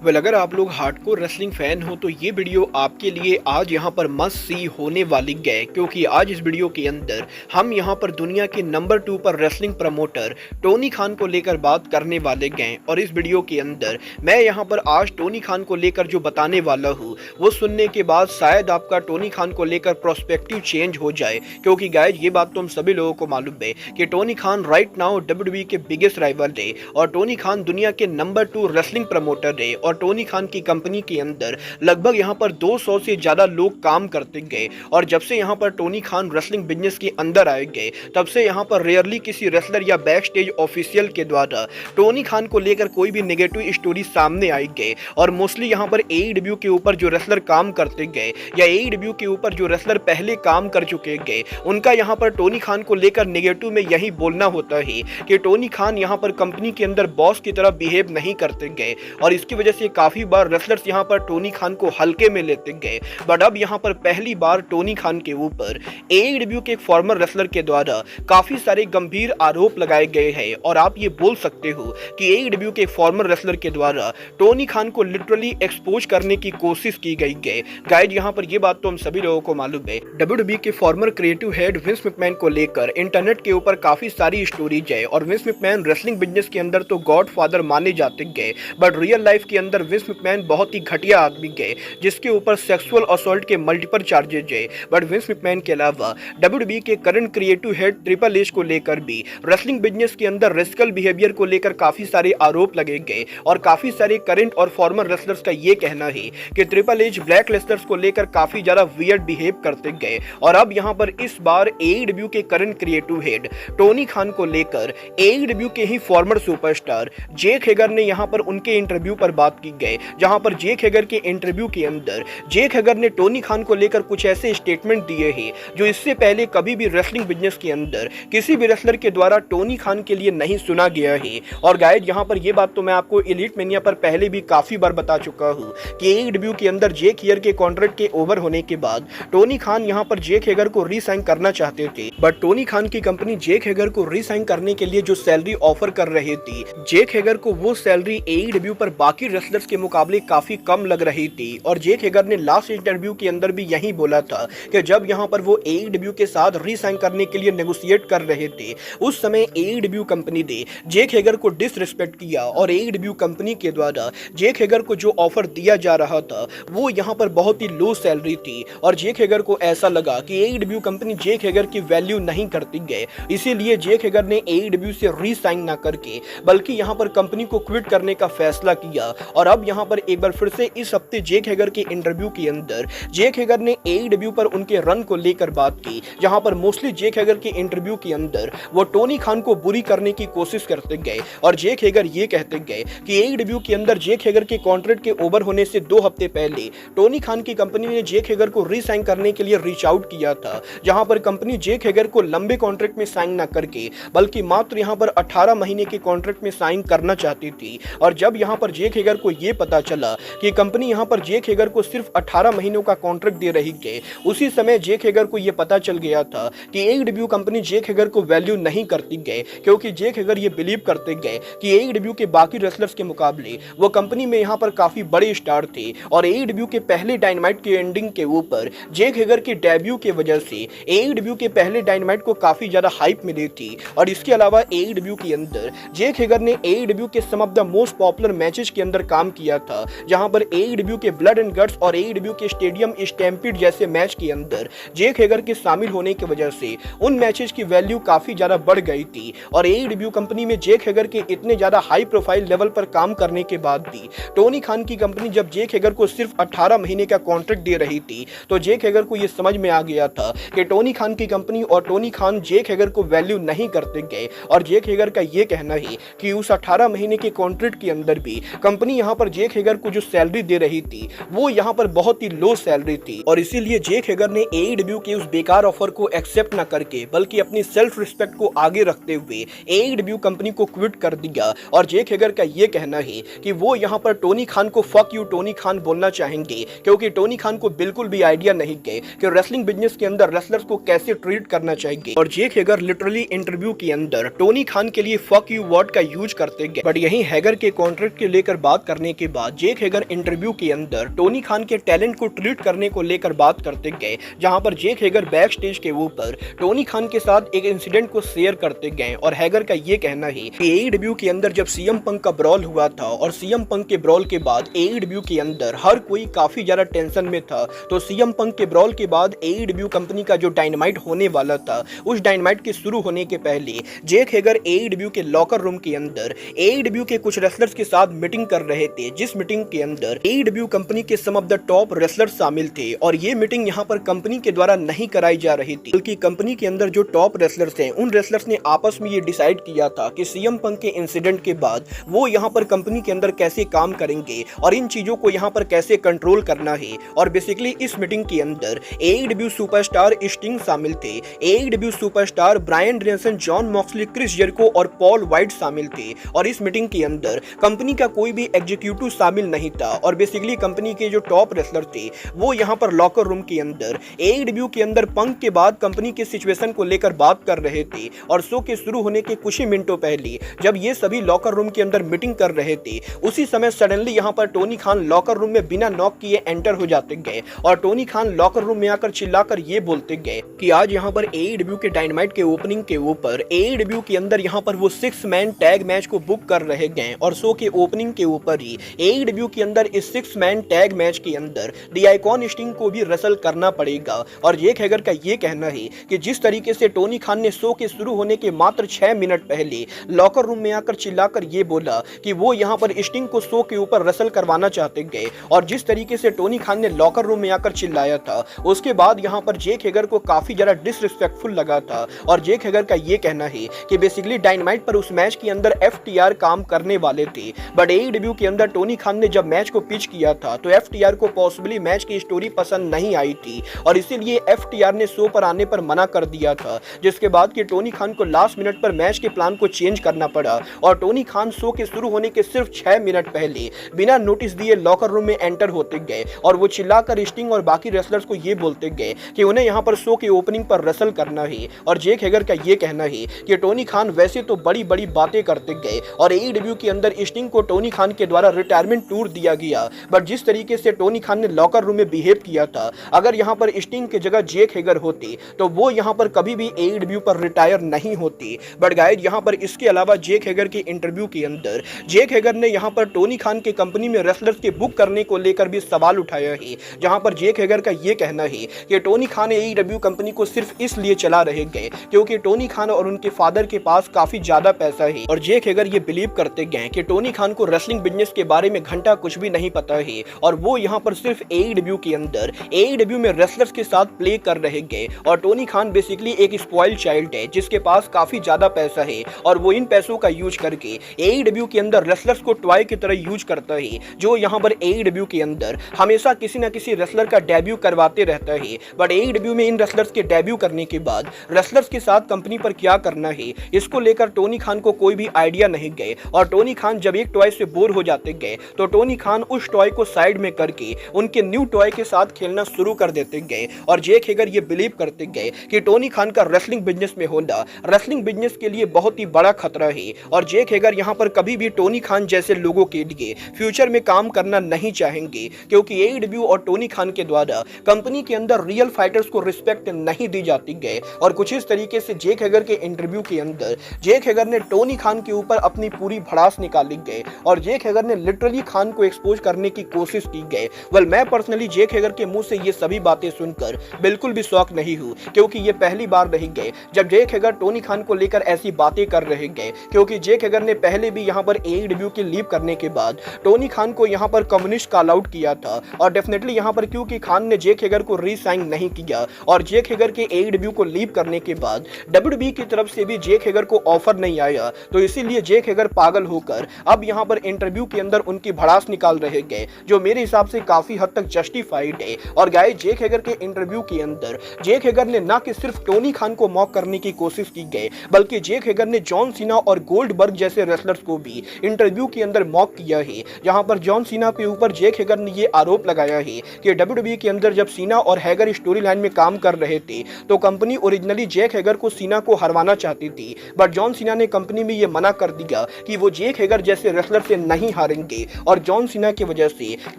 अगर आप लोग हार्डकोर रेसलिंग फैन हो तो ये वीडियो आपके लिए आज यहाँ पर मस्ट सी होने वाली है, क्योंकि आज इस वीडियो के अंदर हम यहाँ पर दुनिया के नंबर 2 पर रेसलिंग प्रमोटर टोनी खान को लेकर बात करने वाले हैं। और इस वीडियो के अंदर मैं यहाँ पर आज टोनी खान को लेकर जो बताने वाला हूँ वो सुनने के बाद शायद आपका टोनी खान को लेकर प्रोस्पेक्टिव चेंज हो जाए, क्योंकि गाइज ये बात तो हम सभी लोगों को मालूम है कि Tony Khan right now WWE के बिगेस्ट राइवल है और टोनी खान दुनिया के नंबर 2 रेसलिंग प्रमोटर है। और टोनी खान की कंपनी के अंदर लगभग यहाँ पर 200 से ज्यादा लोग काम करते गए। और जब से यहाँ पर टोनी खान रेसलिंग बिजनेस के अंदर आए गए तब से यहाँ पर रेयरली किसी रेसलर या बैक स्टेज ऑफिशियल के द्वारा टोनी खान को लेकर कोई भी नेगेटिव स्टोरी सामने आई गए। और मोस्टली यहाँ पर AEW के ऊपर जो रेसलर काम करते गए या AEW के ऊपर जो रेसलर पहले काम कर चुके गए उनका यहाँ पर टोनी खान को लेकर नेगेटिव में यही बोलना होता है कि टोनी खान यहाँ पर कंपनी के अंदर बॉस की तरह बिहेव नहीं करते गए। और इसकी वजह से काफी बार रेसलर्स यहाँ पर टोनी खान को हल्के में लेते गए। बट अब यहाँ पर पहली बार टोनी खान के ऊपर AEW के एक फॉर्मर रेसलर के द्वारा काफी सारे गंभीर आरोप लगाए गए हैं। और आप ये बोल सकते हो कि AEW के फॉर्मर रेसलर के द्वारा टोनी खान को लिटरली एक्सपोज करने की कोशिश की गई है। गाइड यहाँ पर ये बात तो हम सभी लोगों को मालूम है, WWE के farmer creative head Vince McMahon को लेकर इंटरनेट के ऊपर काफी सारी स्टोरीज है। और विंस मैकमैन रेसलिंग बिजनेस के अंदर तो गॉड फादर माने जाते गए, बट रियल लाइफ के अंदर विंस मैकमैन बहुत ही घटिया आदमी गए जिसके ऊपर सेक्सुअल असॉल्ट के मल्टीपल चार्जेज है। बट विंस मैकमैन के अलावा WWE के current creative head triple H को लेकर भी रेसलिंग बिजनेस के अंदर रेस्कल बिहेवियर को लेकर काफी सारे आरोप लगे गए। और काफी सारे करंट और फॉर्मर रेसलर्स का ये कहना है कि ट्रिपल एच ब्लैक लिस्टर्स को लेकर काफी ज्यादा वियर्ड बिहेव करते गए। और अब यहाँ पर इस बार AEW के current creative head Tony Khan को लेकर AEW के ही फॉर्मर सुपरस्टार जेक हेगर ने यहाँ पर उनके इंटरव्यू पर बात की गई, जहां पर जेक हेगर के इंटरव्यू के अंदर जेक हेगर ने टोनी खान को लेकर कुछ ऐसे स्टेटमेंट दिए हैं जो इससे पहले कभी भी रेसलिंग बिजनेस के अंदर किसी भी रेसलर के द्वारा टोनी खान के लिए नहीं सुना गया है। और गाइस यहाँ पर यह बात तो मैं आपको एलीट मेनिया पर पहले भी काफी बार बता चुका हूँ कि AEW के अंदर जेक हेगर के कॉन्ट्रैक्ट के ओवर होने के बाद टोनी खान यहाँ पर जेक हेगर को रीसाइन करना चाहते थे। बट टोनी खान की कंपनी जेक हेगर को रीसाइन करने के लिए जो सैलरी ऑफर कर रही थी, जेक हेगर को वो सैलरी AEW पर बाकी रेसलर्स के मुकाबले काफी कम लग रही थी। और जेक हेगर ने लास्ट इंटरव्यू के अंदर भी यही बोला था कि जब यहाँ पर वो AEW के साथ रीसाइन करने के लिए नेगोशिएट कर रहे थे उस समय AEW कंपनी ने जेक हेगर को डिसरिस्पेक्ट किया। और AEW कंपनी के द्वारा जेक हेगर को जो ऑफर दिया जा रहा था वो यहाँ पर बहुत ही लो सैलरी थी। और जेक हेगर को ऐसा लगा कि AEW कंपनी जेक हेगर की वैल्यू नहीं करती गए, इसीलिए जेक हेगर ने AEW से रीसाइन ना करके बल्कि यहाँ पर कंपनी को क्विट करने का फैसला किया। और अब यहाँ पर एक बार फिर से इस हफ्ते जेक हेगर के इंटरव्यू के अंदर जेक हेगर ने AEW पर उनके रन को लेकर बात की, जहां पर मोस्टली जेक हेगर के इंटरव्यू के अंदर वो टोनी खान को बुरी करने की कोशिश करते गए। और जेक हेगर ये कहते गए कि AEW के अंदर जेक हेगर के कॉन्ट्रैक्ट के ओवर होने से 2 हफ्ते पहले टोनी खान की कंपनी ने जेक हेगर को रीसाइन करने के लिए रीच आउट किया था, जहां पर कंपनी जेक हेगर को लंबे कॉन्ट्रैक्ट में साइन न करके बल्कि मात्र यहाँ पर 18 महीने के कॉन्ट्रैक्ट में साइन करना चाहती थी। और जब यहाँ पर जेक हेगर को ये पता चला कि कंपनी यहाँ पर जेक हेगर को सिर्फ 18 महीनों का कॉन्ट्रैक्ट दे रही है, उसी समय जेक हेगर को ये पता चल गया था कि AEW कंपनी जेक हेगर को वैल्यू नहीं करती गए, क्योंकि जेक हेगर ये बिलीव करते गए कि AEW के बाकी रेसलर्स के मुकाबले वो कंपनी में यहाँ पर काफी बड़े स्टार थे। और AEW के पहले डायनामाइट के एंडिंग के ऊपर जेक हेगर के डेब्यू के वजह से AEW के पहले डायनामाइट को काफी ज्यादा हाइप मिली थी। और इसके अलावा AEW के अंदर जेक हेगर ने AEW के some of the most popular matches के अंदर काम किया था, जहां पर AEW के ब्लड एंड गट्स और AEW के स्टेडियम स्टैम्पीड जैसे मैच के अंदर जेक हेगर के शामिल होने की वजह से उन मैचेस की वैल्यू काफी ज्यादा बढ़ गई थी। और AEW कंपनी में जेक हेगर के इतने ज्यादा हाई प्रोफाइल लेवल पर काम करने के बाद भी टोनी खान की कंपनी जब जेक हेगर को सिर्फ 18 महीने का कॉन्ट्रैक्ट दे रही थी तो जेक हेगर को यह समझ में आ गया था कि टोनी खान की कंपनी और टोनी खान जेक हेगर को वैल्यू नहीं करते गए। और जेक हेगर का यह कहना है कि उस 18 महीने के कॉन्ट्रैक्ट के अंदर भी कंपनी यहाँ पर जेक हेगर को जो सैलरी दे रही थी वो यहाँ पर बहुत ही लो सैलरी थी। और इसीलिए जेक हेगर ने AEW के उस बेकार ऑफर को एक्सेप्ट न करके बल्कि अपनी सेल्फ रिस्पेक्ट को आगे रखते हुए AEW कंपनी को क्विट कर दिया। और जेक हेगर का यह कहना है कि वो यहाँ पर टोनी खान को फक यू टोनी खान बोलना चाहेंगे, क्योंकि टोनी खान को बिल्कुल भी आइडिया नहीं है कि रेसलिंग बिजनेस के अंदर रेसलर्स को कैसे ट्रीट करना चाहिए। और जेक हेगर लिटरली इंटरव्यू के अंदर टोनी खान के लिए फक यू वर्ड का यूज करते गए। बट यही हेगर के कॉन्ट्रैक्ट के लेकर बात करने के बाद जेक हेगर इंटरव्यू के अंदर टोनी खान के टैलेंट को ट्रीट करने को लेकर बात करते गए, जहां पर जेक हेगर बैक स्टेज के ऊपर टोनी खान के साथ एक इंसिडेंट को शेयर करते गए। और हेगर का ये कहना है कि एईडब्ल्यू के अंदर जब सीएम पंक का ब्रॉल हुआ था और सीएम पंक के ब्रॉल के बाद एईडब्ल्यू के अंदर हर कोई काफी ज्यादा टेंशन में था, तो सीएम पंक के ब्रॉल के बाद एईडब्ल्यू कंपनी का जो डायनामाइट होने वाला था, उस डायनामाइट के शुरू होने के पहले जेक हेगर एईडब्ल्यू के लॉकर रूम के अंदर एईडब्ल्यू के कुछ रेसलर्स के साथ मीटिंग कर रहे थे, जिस मीटिंग के अंदर एईडब्ल्यू कंपनी के some of the top wrestlers शामिल थे। और ये मीटिंग यहाँ पर कंपनी के द्वारा नहीं कराई जा रही थी, बल्कि कंपनी के अंदर जो टॉप रेसलर्स हैं, उन रेसलर्स ने आपस में ये डिसाइड किया था कि सीएम पंक के इंसिडेंट के बाद वो यहाँ पर कंपनी के अंदर कैसे काम करेंगे और इन चीजों को यहाँ पर कैसे कंट्रोल करना है। और बेसिकली इस मीटिंग के अंदर एईडब्ल्यू सुपरस्टार स्टिंग शामिल थे, AEW superstar Bryan Danielson, Jon Moxley, Chris Jericho और पॉल वाइट शामिल थे। और इस मीटिंग के अंदर कंपनी का कोई भी एग्जीक्यूटिव शामिल नहीं था और बेसिकली कंपनी के जो टॉप रेसलर थे वो यहाँ पर लॉकर रूम के अंदर एईडब्ल्यू के अंदर पंक के बाद कंपनी के सिचुएशन को लेकर बात कर रहे थे। और शो के शुरू होने के कुछ ही मिनटों पहले जब ये सभी लॉकर रूम के अंदर मीटिंग कर रहे थे, उसी समय सडनली यहाँ पर टोनी खान लॉकर रूम में बिना नॉक किए एंटर हो जाते गए और टोनी खान लॉकर रूम में आकर चिल्लाकर ये बोलते गए कि आज यहाँ पर एईडब्ल्यू के डायनामाइट के ओपनिंग के ऊपर एईडब्ल्यू के अंदर यहाँ पर वो 6 मैन टैग मैच को बुक कर रहे गए। और शो के ओपनिंग के ऊपर ही एईडब्ल्यू के अंदर इस 6 मैन टैग मैच के अंदर द आइकॉन स्टिंग को भी रसल करना पड़ेगा। और जेक हेगर का ये कहना है कि जिस तरीके से टोनी खान ने शो के शुरू होने के मात्र 6 मिनट पहले लॉकर रूम में आकर चिल्लाकर ये बोला कि वो यहाँ पर स्टिंग को शो के ऊपर रसल करवाना चाहते गए, और जिस तरीके से टोनी खान ने लॉकर रूम में आकर चिल्लाया था, उसके बाद यहाँ पर जेक हेगर को काफी ज्यादा डिसरिस्पेक्टफुल लगा था। और जेक हेगर का ये कहना है कि बेसिकली डायनामाइट पर उस मैच के अंदर एफटीआर काम करने वाले थे, बट एईडब्ल्यू के अंदर टोनी खान ने जब मैच को पिच किया था तो एफटीआर को पॉसिबली मैच की स्टोरी पसंद नहीं आई थी और इसीलिए एफटीआर ने शो पर आने पर मना कर दिया था, जिसके बाद कि टोनी खान को लास्ट मिनट पर मैच के प्लान को चेंज करना पड़ा। और टोनी खान शो के शुरू होने के सिर्फ 6 मिनट पहले बिना नोटिस दिए लॉकर रूम में एंटर होते गए और वो चिल्लाकर स्टिंग और बाकी रेसलर्स को ये बोलते गए कि उन्हें यहाँ पर शो के ओपनिंग पर रसल करना है। और जेक हेगर का ये कहना है कि टोनी खान वैसे तो बड़ी बड़ी बातें करते गए और एईडब्ल्यू के अंदर स्टिंग को टोनी खान के द्वारा रिटायरमेंट टूर दिया गया, बट जिस तरीके से टोनी खान ने लॉकर रूम में बिहेव किया था, अगर यहाँ पर स्टिंग की जगह जेक हेगर होती तो वो यहाँ पर कभी भी एईडब्ल्यू पर रिटायर नहीं होती। बट गाइस यहाँ पर इसके अलावा जेक हेगर के इंटरव्यू के अंदर जेक हेगर ने यहाँ पर टोनी खान के कंपनी में रेसलर्स के बुक करने को लेकर भी सवाल उठाया है, जहाँ पर जेक हेगर का ये कहना है कि टोनी खान एईडब्ल्यू कंपनी को सिर्फ इसलिए चला रहे गए क्योंकि टोनी खान और उनके फादर के पास काफी ज्यादा पैसा है। और जेक हेगर ये बिलीव करते गए कि टोनी खान को रेसलिंग बिजनेस के बारे में घंटा कुछ भी नहीं पता है और वो यहाँ पर सिर्फ एईडब्ल्यू के अंदर एईडब्ल्यू में रेसलर्स के साथ प्ले कर रहे गए। और टोनी खान बेसिकली एक स्पॉइल्ड चाइल्ड है जिसके पास काफी ज्यादा पैसा है और वो इन पैसों का यूज करके एईडब्ल्यू के अंदर रेसलर्स को टॉय की तरह यूज करता है, जो यहाँ पर एईडब्ल्यू के अंदर हमेशा किसी न किसी रेसलर का डेब्यू करवाते रहता है। बट एईडब्ल्यू में इन रेसलर्स के डेब्यू करने के बाद रेसलर्स के साथ कंपनी पर क्या करना है, इसको लेकर टोनी खान को कोई भी आइडिया नहीं गए। और टोनी खान जब एक टॉय से बोर हो जाते गए तो टोनी खान उस टॉय को साइड में करके उनके न्यू टॉय के साथ खेलना शुरू कर देते गए। और जेक हेगर ये बिलीव करते गए कि टोनी खान का रेसलिंग बिजनेस में होना रेसलिंग बिजनेस के लिए बहुत ही बड़ा खतरा है। और जेक हेगर यहाँ पर कभी भी टोनी खान जैसे लोगों के लिए फ्यूचर में काम करना नहीं चाहेंगे, क्योंकि एईडब्ल्यू और टोनी खान के द्वारा कंपनी के अंदर रियल फाइटर्स को रिस्पेक्ट नहीं दी जाती गए। और कुछ इस तरीके से जेक हेगर के इंटरव्यू के अंदर जेक हेगर ने टोनी खान के ऊपर अपनी पूरी भड़ास निकाली गई और जेक हेगर ने लिटरली खान को एक्सपोज करने की कोशिश की गई। वेल मैं पर्सनली जेक हेगर के मुंह से ये सभी बातें सुनकर बिल्कुल भी शॉक नहीं हूँ, क्योंकि ये पहली बार नहीं गए जब जेक हेगर टोनी खान को लेकर ऐसी बातें कर रहे गए, क्योंकि जेक हेगर ने पहले भी यहाँ पर एईडब्ल्यू के लीव करने के बाद टोनी खान को यहाँ पर कम्युनिस्ट कॉल आउट किया था। और डेफिनेटली यहाँ पर क्योंकि खान ने जेक हेगर को रीसाइन नहीं किया और जेक हेगर के एईडब्ल्यू को लीव करने के बाद डब्ल्यूडब्ल्यूई की तरफ से भी जेक हेगर को ऑफर नहीं आया, तो इसीलिए जेक हेगर पागल होकर अब यहाँ पर इंटरव्यू के अंदर उनकी भड़ास निकाल रहे गए, जो मेरे हिसाब से काफी हद तक जस्टिफाइड है। और गाइस जेक हेगर के इंटरव्यू के अंदर जेक हेगर ने ना कि सिर्फ टोनी खान को मॉक करने की कोशिश की गई, बल्कि जेक हेगर ने जॉन सीना और गोल्डबर्ग जैसे रेसलर्स को भी इंटरव्यू के अंदर मॉक किया है, जहां पर जॉन सीना के ऊपर जेक हेगर ने ये आरोप लगाया है कि डब्ल्यूडब्ल्यूई के अंदर जब सीना और हेगर स्टोरी लाइन में काम कर रहे थे तो कंपनी ओरिजिनली जेक हेगर को सीना को हरवाना चाहती थी, बट जॉन सीना ने कंपनी में ये मना कर दिया कि वो जेक हेगर जैसे रेसलर से नहीं हारेंगे और जॉन सीना की वजह से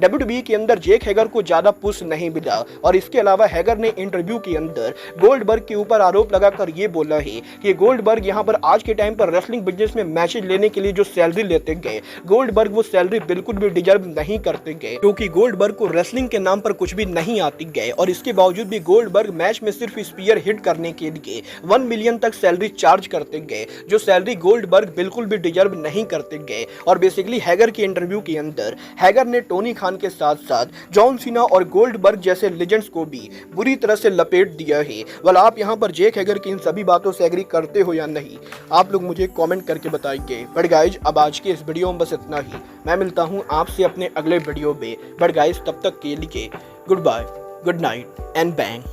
WWE के अंदर जेक हैगर को ज्यादा पुश नहीं मिला। और इसके अलावा हैगर ने इंटरव्यू के अंदर गोल्डबर्ग के ऊपर आरोप लगाकर ये बोला है कि गोल्डबर्ग यहाँ पर आज के टाइम पर रेसलिंग बिजनेस में मैचेज लेने के लिए जो सैलरी लेते गए, गोल्डबर्ग वो सैलरी बिल्कुल भी डिजर्व नहीं करते गए, क्योंकि गोल्डबर्ग को रेसलिंग के नाम पर कुछ भी नहीं आती गए। और इसके बावजूद भी गोल्डबर्ग मैच में सिर्फ स्पीयर हिट करने के लिए 1 मिलियन तक सैलरी चार्ज करते गए, जो सैलरी गोल्डबर्ग बिल्कुल भी डिजर्व नहीं करते गए। और बेसिकली हैगर के इंटरव्यू के अंदर हैगर ने टोनी खान के साथ साथ जॉन सीना और गोल्डबर्ग जैसे लेजेंड्स को भी बुरी तरह से लपेट दिया है। वाल आप यहाँ पर जेक हैगर की इन सभी बातों से एग्री करते हो या नहीं, आप लोग मुझे कमेंट करके बताइए। बट गाइज अब आज के इस वीडियो में बस इतना ही। मैं मिलता हूँ आपसे अपने अगले वीडियो में। बट गाइज तब तक के लिए good bye, good night and bang.